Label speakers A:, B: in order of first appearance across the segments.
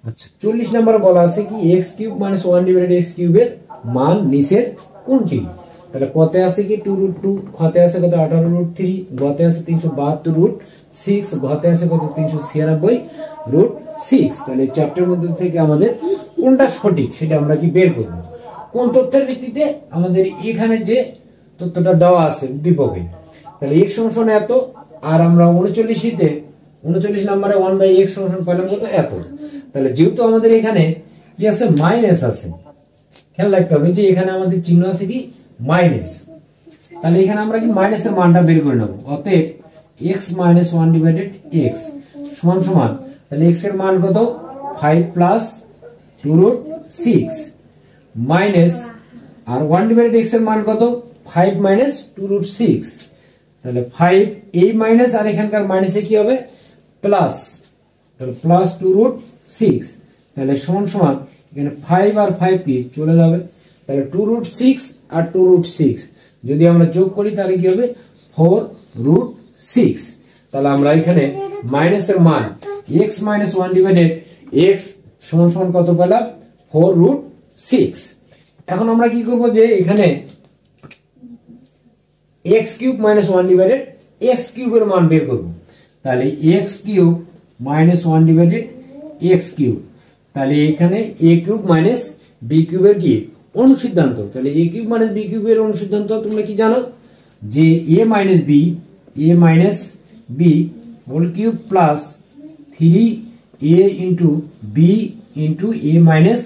A: আচ্ছা 40 নম্বরে বলা আছে কি x cube minus 1 divided x কিউবের মান নিচের কোনটি? তাহলে কতে আছে কি 2√2, খতে আছে কত 18√3, গতে আছে 372√6, ঘতে আছে কত 396√6। তাহলে চ্যাপ্টারের মধ্যে থেকে আমাদের কোনটা সঠিক সেটা আমরা কি বের করব। কোন তথ্যের ভিত্তিতে? আমাদের এখানে যে তথ্যটা দেওয়া আছে উদ্দীপকে, তাহলে x সমান এত, আর আমরা 39 নম্বরে 1/x সমান পেলাম কত এত। তাহলে যেহেতু আমাদের এখানে কি আছে মাইনাস আছে, খেয়াল রাখতে হবে যে এখানে আমাদের চিহ্ন আছে কি মাইনাস, তাহলে এখানে আমরা কি মাইনাসের মানটা বের করে নেব। অতএব x মাইনাস 1 ডিভাইডেড x সমান সমান, তাহলে x এর মান কত 5 প্লাস 2√6 মাইনাস, আর 1 ডিভাইডেড x এর মান কত 5 মাইনাস 2√6, তাহলে 5 এই মাইনাস আর এখানকার মাইনাসে কি হবে প্লাস, তাহলে প্লাস 2√6, তাহলে সমান সমান এখানে 5 আর 5 কি চলে যাবে, তাহলে 2√6 আর 2√6 যদি আমরা যোগ করি তাহলে কি হবে 4√6। তাহলে আমরা এখানে মাইনাসের মান x মাইনাস 1 ডিভাইডেড x সমান সমান কত পেলাম 4√6। এখন আমরা কি করব যে এখানে x cube minus 1 divided x কিউবের মান বের করব। তাহলে x cube minus 1 divided x cube, তাহলে এখানে a কিউব মাইনাস b কিউবের কি অনুসিদ্ধান্ত। তাহলে a কিউব মাইনাস b কিউবের অনুসিদ্ধান্ত তোমরা কি জানো যে a minus b whole cube plus 3a into b into a minus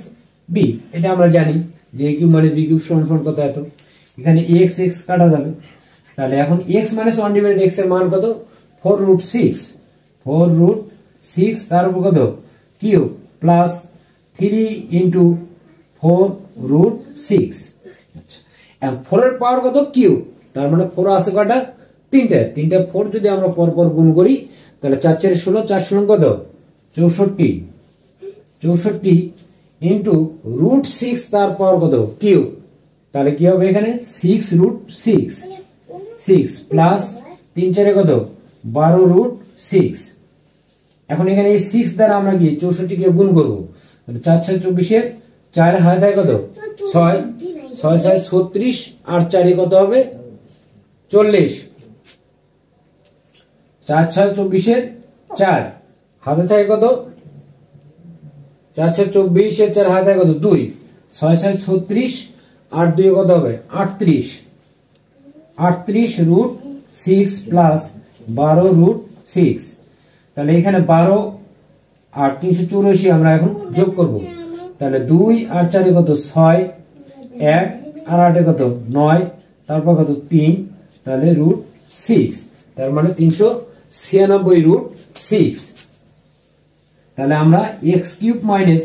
A: b, এটা আমরা জানি যে a cube minus b cube সমান সমান কত এত। এখানে x x কাটা যাবে, তাহলে এখন x মাইনাস 1 ডিভাইডেড x এর মান কত 4√6 তার উপর কত কিউব প্লাস 3 ইনটু 4√6। আচ্ছা এখন 4 এর পাওয়ার কত কিউব, তার মানে 4 আছে কয়টা তিনটা 4 যদি আমরা পর পর গুণ করি তাহলে 4 4 16, 4 16 কত 64 ইনটু √6 তার পাওয়ার কত কিউব, তাহলে কি হবে এখানে 6√6 প্লাস 3 4 কত 12√6। এখন এখানে এই 6 দ্বারা আমরা কি 64 কে গুণ করব, তাহলে 4 6 24 এর 4 হাতে থাকে কত 6, 6 6 36 আর 4 কত হবে 40, 4 6 24 এর 4 হাতে থাকে কত 4 6 24 এর 4 হাতে থাকে কত 2, 6 6 36 আর 2 কত হবে 38√6 প্লাস 12√6। তাহলে এখানে 12 আর 384 আমরা এখন যোগ করব, তাহলে 2 আর 4 কত 6, 1 আর 8 কত 9, তারপর কত 3, তাহলে √6, তার মানে 396√6। তাহলে আমরা x cube minus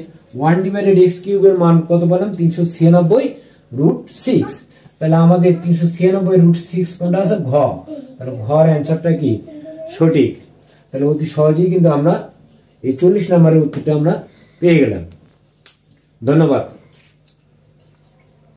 A: 1 divided x কিউবের মান কত পেলাম 396√6। তাহলে আমাদের 396√6 কোনটা আছে ঘ, তাহলে ঘর অ্যানসারটা কি সঠিক। তাহলে অতি সহজেই কিন্তু আমরা এই 40 নম্বরের উত্তরটা আমরা পেয়ে গেলাম। ধন্যবাদ।